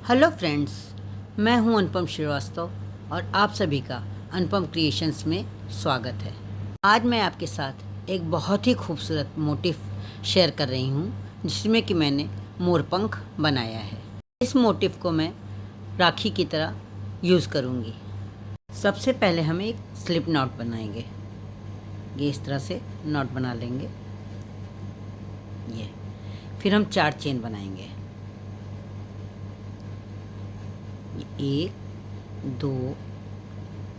Hello friends, मैं हूं अनुपम श्रीवास्तव और आप सभी का अनुपम क्रिएशंस में स्वागत है। आज मैं आपके साथ एक बहुत ही खूबसूरत मोटिफ शेयर कर रही हूं, जिसमें कि मैंने मोरपंख बनाया है। इस मोटिफ को मैं राखी की तरह यूज़ करूंगी। सबसे पहले हम एक स्लिप नॉट बनाएंगे। ये इस तरह से नॉट बना लेंगे। ये फिर हम 4 चेन बनाएंगे। 1 2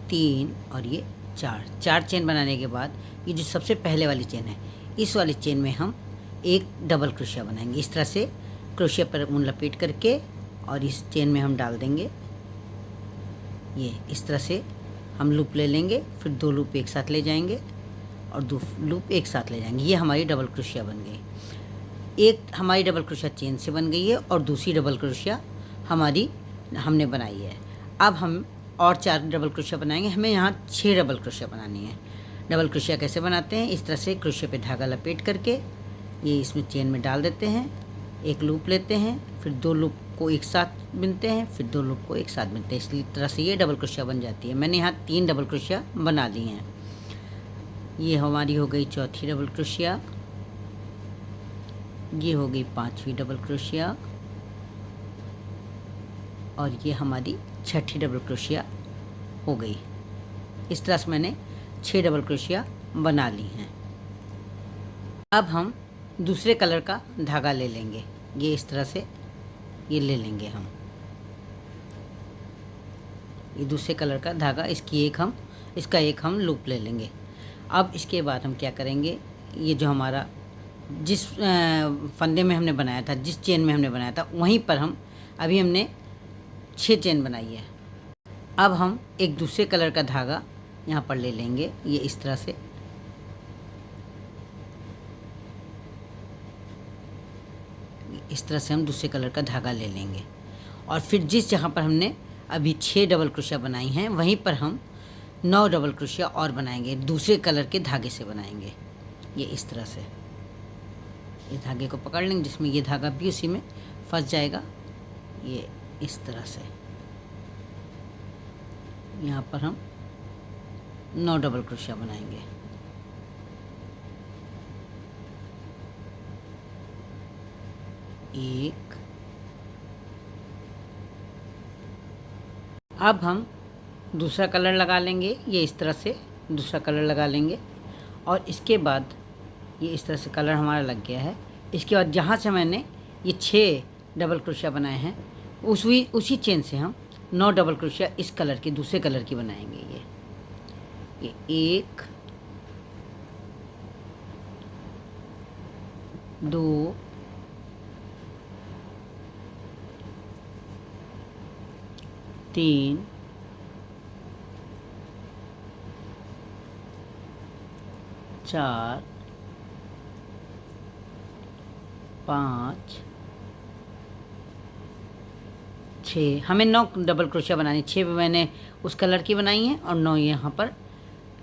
3 और ये 4 चेन बनाने के बाद ये जो सबसे पहले वाली चेन है, इस वाली चेन में हम एक डबल क्रोशिया बनाएंगे। इस तरह से क्रोशिया पर ऊन लपेट करके और इस चेन में हम डाल देंगे। ये इस तरह से हम लूप ले लेंगे, फिर 2 लूप एक साथ ले जाएंगे और 2 लूप एक साथ ले जाएंगे। ये हमारी डबल क्रोशिया बन गई। एक हमारी डबल क्रोशिया चेन से बन गई है और दूसरी डबल क्रोशिया हमारी हमने बनाई है। अब हम और 4 डबल क्रोशिया बनाएंगे। हमें यहाँ 6 डबल क्रोशिया बनानी है। डबल क्रोशिया कैसे बनाते हैं? इस तरह से क्रोशिया पे धागा लपेट करके ये इसमें चेन में डाल देते हैं, एक लूप लेते हैं, फिर 2 लूप को एक साथ बिनते हैं, फिर 2 लूप को एक साथ बिनते हैं। इस तरह से ये डबल क्रोशिया बन जाती है। मैंने यहाँ 3 डबल क्रोशिया बना ली हैं। ये हमारी हो गई चौथी डबल क्रोशिया, ये हो गई 5वीं डबल क्रोशिया और ये हमारी 6ठी डबल क्रोशिया हो गई। इस तरह से मैंने 6 डबल क्रोशिया बना ली हैं। अब हम दूसरे कलर का धागा ले लेंगे। ये इस तरह से ये ले लेंगे हम, ये दूसरे कलर का धागा, इसका एक हम लूप ले लेंगे। अब इसके बाद हम क्या करेंगे, ये जो हमारा जिस फंदे में हमने बनाया था, जिस चेन में हमने बनाया था, वहीं पर अभी हमने 6 चेन बनाई है। अब हम एक दूसरे कलर का धागा यहाँ पर ले लेंगे। ये इस तरह से हम दूसरे कलर का धागा ले लेंगे और फिर जिस जगह पर हमने अभी 6 डबल क्रोशिया बनाई हैं, वहीं पर हम 9 डबल क्रोशिया और बनाएंगे। दूसरे कलर के धागे से बनाएंगे। ये इस तरह से ये धागे को पकड़ लेंगे, जिसमें ये धागा भी उसी में फंस जाएगा। ये इस तरह से यहाँ पर हम 9 डबल क्रोशिया बनाएंगे। एक, अब हम दूसरा कलर लगा लेंगे। ये इस तरह से दूसरा कलर लगा लेंगे और इसके बाद ये इस तरह से कलर हमारा लग गया है। इसके बाद जहाँ से मैंने ये 6 डबल क्रोशिया बनाए हैं, उसी चेन से हम 9 डबल क्रोशिया इस कलर की, दूसरे कलर की बनाएंगे। ये 1 2 3 4 5 6। हमें 9 डबल क्रोशिया बनानी, 6 मैंने उस कलर की बनाई हैं और 9 यहाँ पर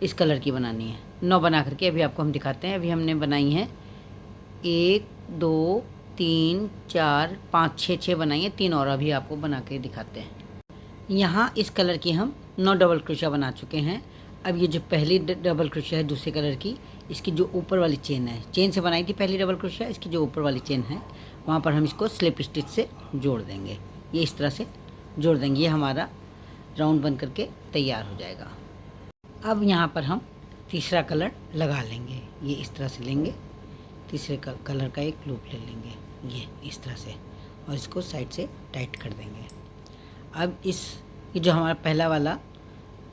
इस कलर की बनानी है। 9 बना करके अभी आपको हम दिखाते हैं। अभी हमने बनाई हैं 1 2 3 4 5 6 बनाई हैं, 3 और अभी आपको बना के दिखाते हैं। यहाँ इस कलर की हम 9 डबल क्रोशिया बना चुके हैं। अब ये जो पहली डबल क्रोशिया है दूसरे कलर की, इसकी जो ऊपर वाली चेन है, चेन से बनाई थी पहली डबल क्रोशिया, इसकी जो ऊपर वाली चेन है वहाँ पर हम इसको स्लिप स्टिच से जोड़ देंगे। ये इस तरह से जोड़ देंगे। ये हमारा राउंड बन करके तैयार हो जाएगा। अब यहाँ पर हम तीसरा कलर लगा लेंगे। ये इस तरह से लेंगे, तीसरे कलर का एक लूप ले लेंगे, ये इस तरह से, और इसको साइड से टाइट कर देंगे। अब ये जो हमारा पहला वाला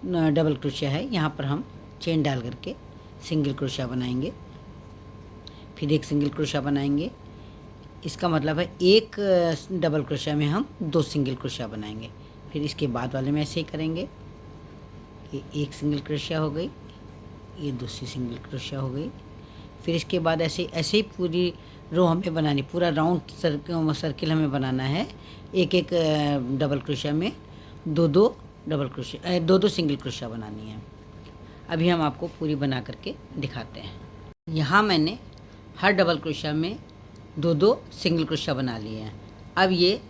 डबल क्रोशिया है, यहाँ पर हम चेन डाल करके सिंगल क्रोशिया बनाएंगे, फिर एक सिंगल क्रोशिया बनाएंगे। इसका मतलब है एक डबल क्रोशिया में हम 2 सिंगल क्रोशिया बनाएंगे। फिर इसके बाद वाले में ऐसे ही करेंगे। ये एक सिंगल क्रोशिया हो गई, ये दूसरी सिंगल क्रोशिया हो गई। फिर इसके बाद ऐसे ही पूरी रो हमें बनानी, पूरा राउंड सर्किल हमें बनाना है। एक डबल क्रोशिया में 2 डबल क्रोशिया, 2 सिंगल क्रोशिया बनानी है। अभी हम आपको पूरी बना करके दिखाते हैं। यहाँ मैंने हर डबल क्रोशिया में 2 सिंगल क्रोशिया बना लिए हैं। अब ये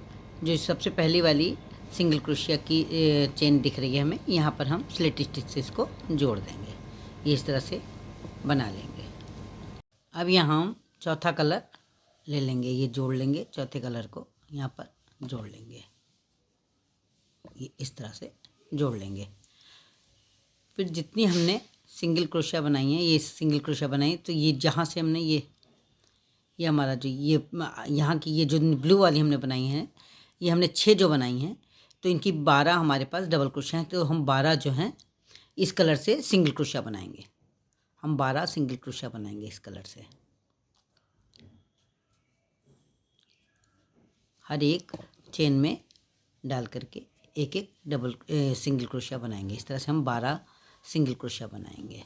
जो सबसे पहली वाली सिंगल क्रोशिया की चेन दिख रही है हमें, यहाँ पर हम स्लिट स्टिच से इसको जोड़ देंगे। ये इस तरह से बना लेंगे। अब यहाँ हम चौथा कलर ले लेंगे, ये जोड़ लेंगे, चौथे कलर को यहाँ पर जोड़ लेंगे, ये इस तरह से जोड़ लेंगे। फिर जितनी हमने सिंगल क्रोशिया बनाई है, ये सिंगल क्रोशिया बनाई, तो ये जहाँ से हमने ये हमारा जो ये यहाँ की ये जो ब्लू वाली हमने बनाई है, ये हमने 6 जो बनाई हैं, तो इनकी 12 हमारे पास डबल क्रोशिया हैं। तो हम 12 जो हैं इस कलर से सिंगल क्रोशिया बनाएंगे। हम 12 सिंगल क्रोशिया बनाएंगे इस कलर से। हर एक चेन में डाल करके एक एक डबल सिंगल क्रोशिया बनाएंगे। इस तरह से हम 12 सिंगल क्रोशिया बनाएंगे।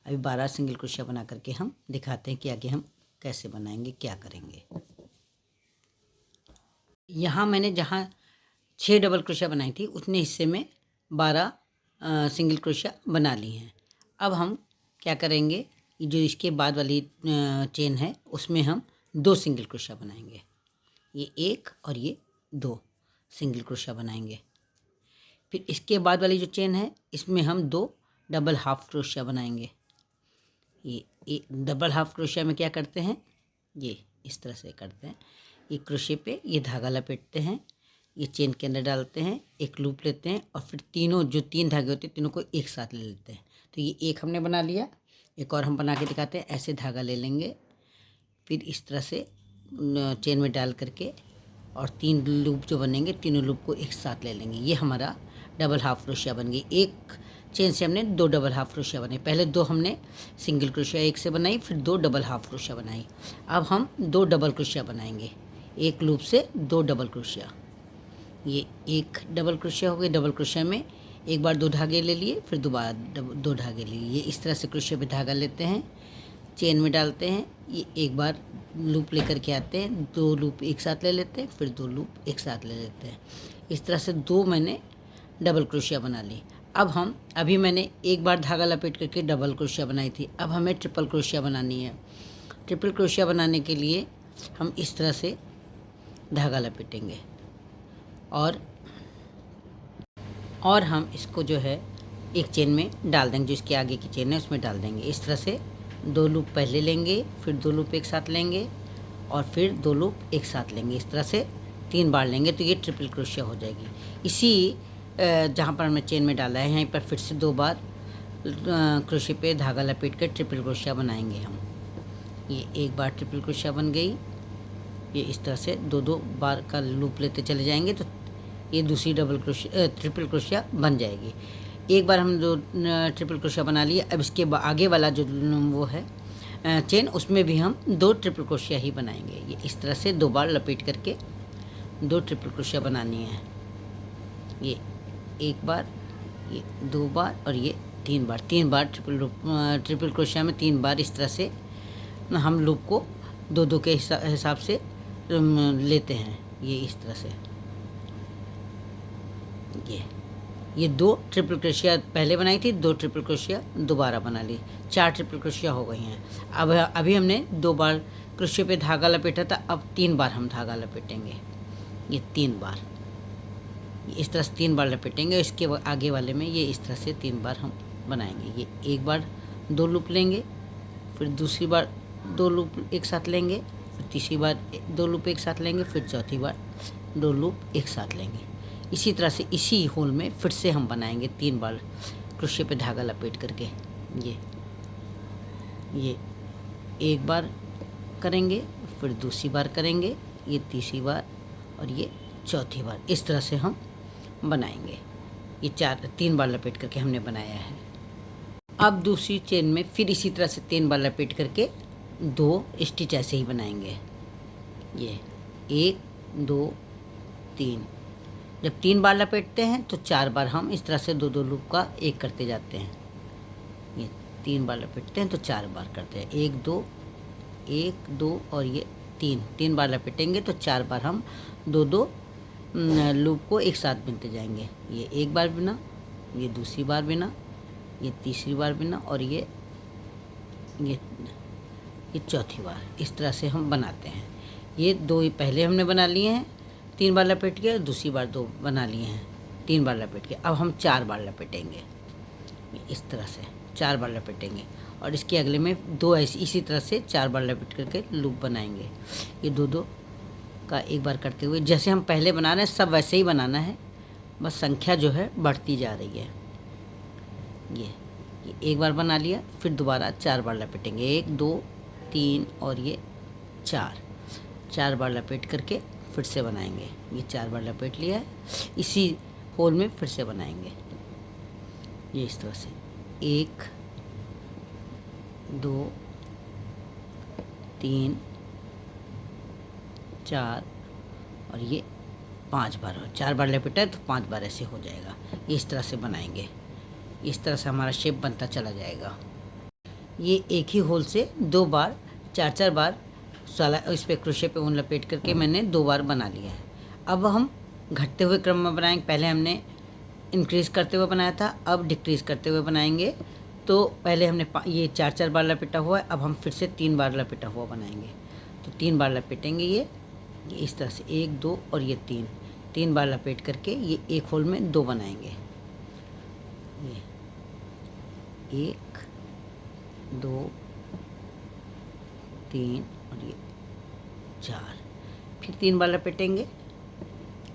अभी 12 सिंगल क्रोशिया बना करके हम दिखाते हैं कि आगे हम कैसे बनाएंगे, क्या करेंगे। यहाँ मैंने जहाँ 6 डबल क्रोशिया बनाई थी उतने हिस्से में 12 सिंगल क्रोशिया बना ली हैं। अब हम क्या करेंगे, जो इसके बाद वाली चेन है उसमें हम 2 सिंगल क्रोशिया बनाएंगे। ये 1 और ये 2 सिंगल क्रोशिया बनाएंगे। फिर इसके बाद वाली जो चेन है इसमें हम 2 डबल हाफ क्रोशिया बनाएंगे। ये डबल हाफ क्रोशिया में क्या करते हैं, ये इस तरह से करते हैं। ये क्रोशिया पे ये धागा लपेटते हैं, ये चेन के अंदर डालते हैं, एक लूप लेते हैं और फिर तीनों जो 3 धागे होते हैं तीनों को एक साथ ले लेते हैं। तो ये एक हमने बना लिया, एक और हम बना के दिखाते हैं। ऐसे धागा ले लेंगे, फिर इस तरह से चेन में डाल करके और 3 लूप जो बनेंगे तीनों लूप को एक साथ ले लेंगे। ये हमारा डबल हाफ क्रोशिया बन गई। एक चेन से हमने 2 डबल हाफ क्रोशिया बनाई। पहले 2 हमने सिंगल क्रोशिया एक से बनाई, फिर 2 डबल हाफ क्रोशिया बनाई। अब हम 2 डबल क्रोशिया बनाएंगे, एक लूप से 2 डबल क्रोशिया। ये एक डबल क्रोशिया हो गई। डबल क्रोशिया में एक बार 2 धागे ले लिए, फिर दोबारा 2 धागे लिए। ये इस तरह से क्रोशिया पे धागा लेते हैं, चेन में डालते हैं, ये एक बार लूप लेकर के आते हैं, 2 लूप एक साथ ले लेते हैं, फिर 2 लूप एक साथ ले लेते हैं। इस तरह से 2 मैंने डबल क्रोशिया बना ली। अब हम अभी मैंने एक बार धागा लपेट करके डबल क्रोशिया बनाई थी, अब हमें ट्रिपल क्रोशिया बनानी है। ट्रिपल क्रोशिया बनाने के लिए हम इस तरह से धागा लपेटेंगे और हम इसको जो है एक चेन में डाल देंगे, जो इसके आगे की चेन है उसमें डाल देंगे। इस तरह से 2 लूप पहले लेंगे, फिर 2 लूप एक साथ लेंगे और फिर 2 लूप एक साथ लेंगे। इस तरह से 3 बार लेंगे तो ये ट्रिपल क्रोशिया हो जाएगी। इसी जहाँ पर हमने चेन में डाला है यहीं पर फिर से 2 बार क्रोशिया पे धागा लपेट कर ट्रिपल क्रोशिया बनाएंगे हम। ये एक बार ट्रिपल क्रोशिया बन गई। ये इस तरह से 2-2 बार का लूप लेते चले जाएंगे तो ये दूसरी ट्रिपल क्रोशिया बन जाएगी। एक बार हम 2 ट्रिपल क्रोशिया बना लिए। अब इसके आगे वाला जो वो है चेन, उसमें भी हम 2 ट्रिपल क्रोशिया ही बनाएंगे। ये इस तरह से 2 बार लपेट करके 2 ट्रिपल क्रोशिया बनानी है। ये एक बार, ये 2 बार और ये 3 बार। 3 बार ट्रिपल क्रोशिया में 3 बार इस तरह से हम लूप को 2-2 के हिसाब से लेते हैं। ये इस तरह से ये 2 ट्रिपल क्रोशिया पहले बनाई थी, 2 ट्रिपल क्रोशिया दोबारा बना ली, 4 ट्रिपल क्रोशिया हो गई हैं। अब अभी हमने 2 बार क्रोशिया पे धागा लपेटा था, अब 3 बार हम धागा लपेटेंगे। ये 3 बार इस तरह से 3 बार लपेटेंगे। इसके आगे वाले में ये इस तरह से 3 बार हम बनाएंगे। ये एक बार 2 लूप लेंगे, फिर दूसरी बार 2 लूप एक साथ लेंगे, फिर तीसरी बार 2 लूप एक साथ लेंगे, फिर चौथी बार 2 लूप एक साथ लेंगे। इसी तरह से इसी होल में फिर से हम बनाएंगे 3 बार क्रोशिया पे धागा लपेट करके। ये एक बार करेंगे, फिर दूसरी बार करेंगे, ये तीसरी बार और ये चौथी बार। इस तरह से हम बनाएंगे। ये 3 बार लपेट करके हमने बनाया है। अब दूसरी चेन में फिर इसी तरह से 3 बार लपेट करके 2 स्टिच ऐसे ही बनाएंगे। ये 1 2 3। जब 3 बार लपेटते हैं तो 4 बार हम इस तरह से 2-2 लूप का एक करते जाते हैं। ये 3 बार लपेटते हैं तो 4 बार करते हैं। 1 2 और ये 3 बार लपेटेंगे तो 4 बार हम 2-2 लूप को एक साथ बिनते जाएंगे। ये एक बार बिना, ये दूसरी बार बिना, ये तीसरी बार बिना और ये चौथी बार। इस तरह से हम बनाते हैं। ये 2 पहले हमने बना लिए हैं, 3 बार लपेट के दूसरी बार 2 बना लिए हैं, 3 बार लपेट के। अब हम 4 बार लपेटेंगे इस तरह से, 4 बार लपेटेंगे और इसके अगले में 2 ऐसे इसी तरह से 4 बार लपेट करके लूप बनाएंगे। ये 2-2 का एक बार करते हुए जैसे हम पहले बना रहे हैं सब वैसे ही बनाना है, बस संख्या जो है बढ़ती जा रही है। ये एक बार बना लिया, फिर दोबारा 4 बार लपेटेंगे, 1 2 3 और ये 4 बार लपेट करके फिर से बनाएंगे। ये 4 बार लपेट लिया है, इसी होल में फिर से बनाएंगे ये इस तरह से 1 2 3 4 और ये 5 बार हो, 4 बार लपेटा है तो 5 बार ऐसे हो जाएगा। ये इस तरह से बनाएंगे, इस तरह से हमारा शेप बनता चला जाएगा। ये एक ही होल से 2 बार 4-4 बार साला इस पे क्रोशे पे ऊन लपेट करके मैंने 2 बार बना लिया है। अब हम घटते हुए क्रम में बनाएंगे, पहले हमने इंक्रीज़ करते हुए बनाया था, अब डिक्रीज़ करते हुए बनाएंगे। तो पहले हमने ये 4-4 बार लपेटा हुआ है, अब हम फिर से 3 बार लपेटा हुआ बनाएंगे। तो 3 बार लपेटेंगे ये इस तरह से 1 2 और ये 3 बार लपेट करके ये एक होल में 2 बनाएंगे। ये 1 2 3 और ये 4, फिर 3 बार लपेटेंगे,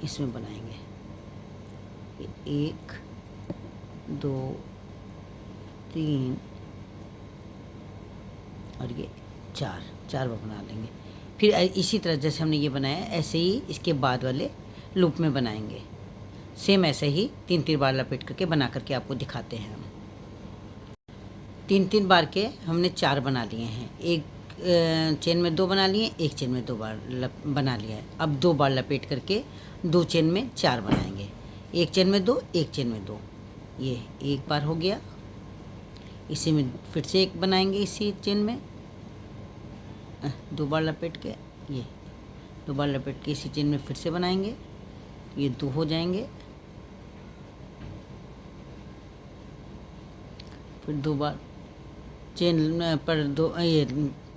इसमें बनाएंगे ये 1 2 3 और ये 4 बार बना लेंगे। फिर इसी तरह जैसे हमने ये बनाया ऐसे ही इसके बाद वाले लूप में बनाएंगे, सेम ऐसे ही 3 बार लपेट करके बना करके आपको दिखाते हैं हम। 3 बार के हमने 4 बना लिए हैं, एक चेन में 2 बना लिए, एक चेन में 2 बार बना लिया है। अब 2 बार लपेट करके 2 चेन में 4 बनाएंगे, एक चेन में 2 एक चेन में 2, ये एक बार हो गया। इसी में फिर से एक बनाएंगे, इसी चेन में 2 बार लपेट के, ये 2 बार लपेट के इसी चेन में फिर से बनाएंगे, ये 2 हो जाएंगे। फिर 2 बार चेन पर 2 ये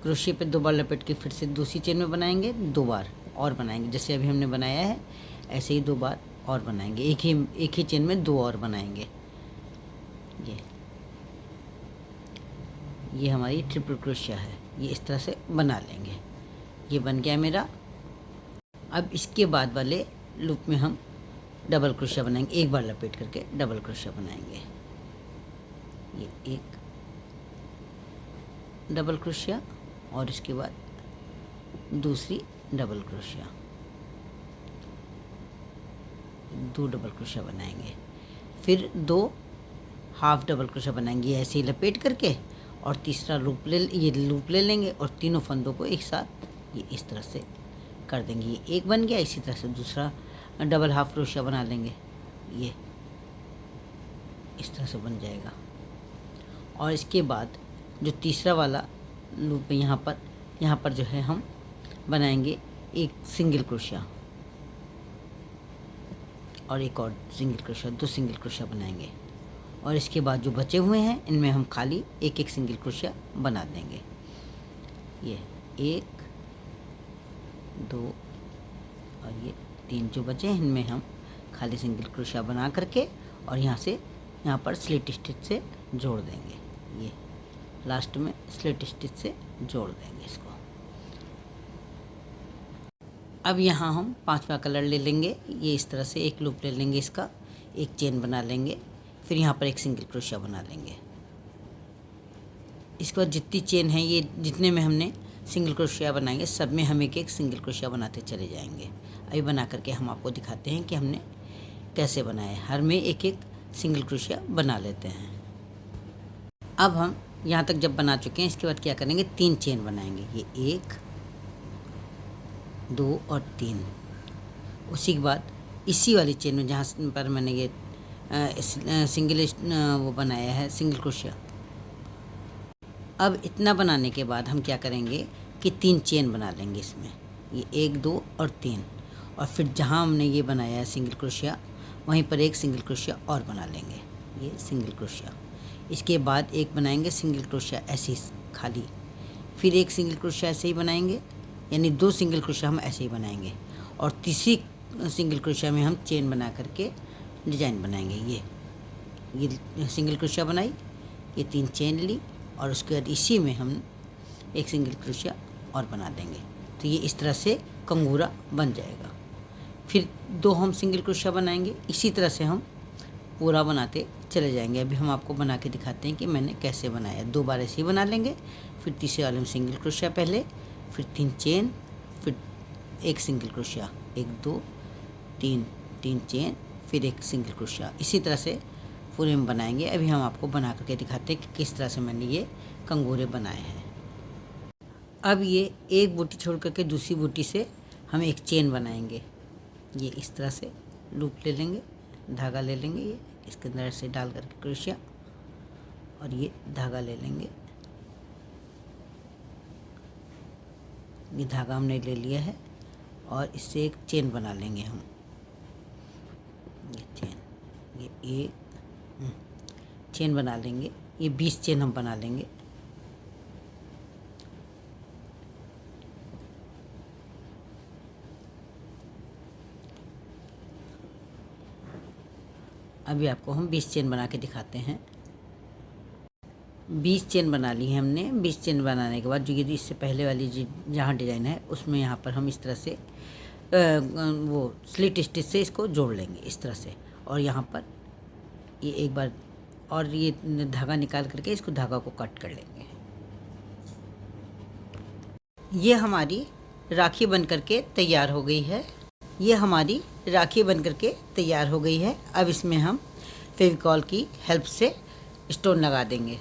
क्रोशिया पे 2 बार लपेट के फिर से दूसरी चेन में बनाएंगे, 2 बार और बनाएंगे। जैसे अभी हमने बनाया है ऐसे ही 2 बार और बनाएंगे, एक ही चेन में 2 और बनाएंगे। ये हमारी ट्रिपल क्रोशिया है, ये इस तरह से बना लेंगे। ये बन गया मेरा। अब इसके बाद वाले लूप में हम डबल क्रोशिया बनाएंगे, एक बार लपेट करके डबल क्रोशिया बनाएंगे। ये एक डबल क्रोशिया और इसके बाद दूसरी डबल क्रोशिया, 2 डबल क्रोशिया बनाएंगे। फिर 2 हाफ डबल क्रोशिया बनाएंगे ऐसे ही लपेट करके, और तीसरा लूप ले लेंगे और तीनों फंदों को एक साथ ये इस तरह से कर देंगे। ये एक बन गया, इसी तरह से दूसरा डबल हाफ क्रोशिया बना लेंगे, ये इस तरह से बन जाएगा। और इसके बाद जो तीसरा वाला लूप है यहाँ पर जो है हम बनाएंगे एक सिंगल क्रोशिया और एक और सिंगल क्रोशिया, 2 सिंगल क्रोशिया बनाएंगे। और इसके बाद जो बचे हुए हैं इनमें हम खाली एक सिंगल क्रोशिया बना देंगे। ये 1 2 और ये 3 जो बचे हैं इनमें हम खाली सिंगल क्रोशिया बना करके और यहाँ पर स्लिट स्टिच से जोड़ देंगे। ये लास्ट में स्लिट स्टिच से जोड़ देंगे इसको। अब यहाँ हम 5वां कलर ले लेंगे, ये इस तरह से एक लूप ले लेंगे, इसका एक चेन बना लेंगे, फिर यहाँ पर एक सिंगल क्रोशिया बना लेंगे। इसके बाद जितनी चेन है ये जितने में हमने सिंगल क्रोशिया बनाएंगे सब में हम एक सिंगल क्रोशिया बनाते चले जाएंगे। अभी बना करके हम आपको दिखाते हैं कि हमने कैसे बनाया है। हर में एक सिंगल क्रोशिया बना लेते हैं। अब हम यहाँ तक जब बना चुके हैं इसके बाद क्या करेंगे, 3 चेन बनाएंगे, ये 1 2 और 3। उसी के बाद इसी वाली चेन में जहाँ पर मैंने ये सिंगल वो बनाया है सिंगल क्रोशिया, अब इतना बनाने के बाद हम क्या करेंगे कि 3 चेन बना लेंगे इसमें, ये 1 2 और 3, और फिर जहाँ हमने ये बनाया है सिंगल क्रोशिया वहीं पर एक सिंगल क्रोशिया और बना लेंगे, ये सिंगल क्रोशिया। इसके बाद एक बनाएंगे सिंगल क्रोशिया ऐसे ही खाली, फिर एक सिंगल क्रोशिया ऐसे ही बनाएंगे, यानी 2 सिंगल क्रोशिया हम ऐसे ही बनाएंगे। और तीसरी सिंगल क्रोशिया में हम चेन बना करके डिजाइन बनाएंगे। ये सिंगल क्रोशिया बनाई, ये 3 चेन ली और उसके बाद इसी में हम एक सिंगल क्रोशिया और बना देंगे। तो ये इस तरह से कंगूरा बन जाएगा। फिर 2 हम सिंगल क्रोशिया बनाएंगे। इसी तरह से हम पूरा बनाते चले जाएंगे। अभी हम आपको बना के दिखाते हैं कि मैंने कैसे बनाया। 2 बार ऐसे ही बना लेंगे। फिर तीसरे वाले में सिंगल क्रोशिया पहले, फिर 3 चेन, फिर एक सिंगल क्रोशिया, 1 2 3 चेन, फिर एक सिंगल क्रोशिया। इसी तरह से पूरे में बनाएंगे। अभी हम आपको बना करके दिखाते हैं कि किस तरह से मैंने ये कंगूरे बनाए हैं। अब ये एक बूटी छोड़ करके दूसरी बूटी से हम एक चेन बनाएंगे। ये इस तरह से लूप ले लेंगे, धागा ले लेंगे, ये इसके अंदर से डाल करके क्रोशिया, और ये धागा ले लेंगे। ये धागा हमने ले लिया है और इससे एक चेन बना लेंगे हम। ये चेन, ये एक चेन बना लेंगे। ये 20 चेन हम बना लेंगे। अभी आपको हम 20 चेन बना के दिखाते हैं। 20 चेन बना ली है हमने। 20 चेन बनाने के बाद जो ये इससे पहले वाली जहाँ डिज़ाइन है उसमें यहाँ पर हम इस तरह से वो स्लिट स्टिच से इसको जोड़ लेंगे इस तरह से। और यहाँ पर ये एक बार और ये धागा निकाल करके इसको धागा को कट कर लेंगे। ये हमारी राखी बन करके तैयार हो गई है। ये हमारी राखी बन करके तैयार हो गई है। अब इसमें हम फेविकॉल की हेल्प से स्टोन लगा देंगे।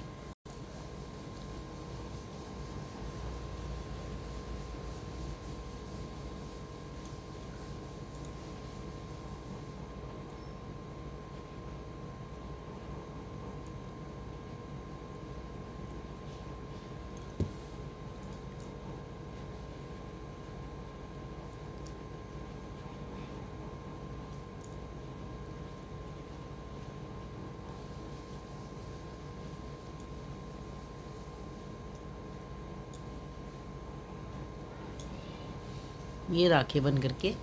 ये राखी बन करके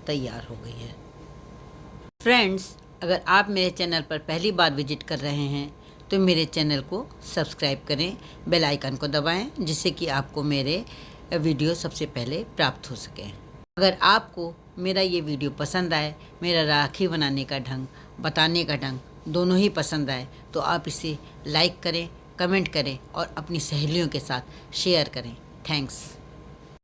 तैयार हो गई है। फ्रेंड्स, अगर आप मेरे चैनल पर पहली बार विजिट कर रहे हैं तो मेरे चैनल को सब्सक्राइब करें, बेल आइकन को दबाएं, जिससे कि आपको मेरे वीडियो सबसे पहले प्राप्त हो सके। अगर आपको मेरा ये वीडियो पसंद आए, मेरा राखी बनाने का ढंग, बताने का ढंग दोनों ही पसंद आए, तो आप इसे लाइक करें, कमेंट करें और अपनी सहेलियों के साथ शेयर करें। थैंक्स।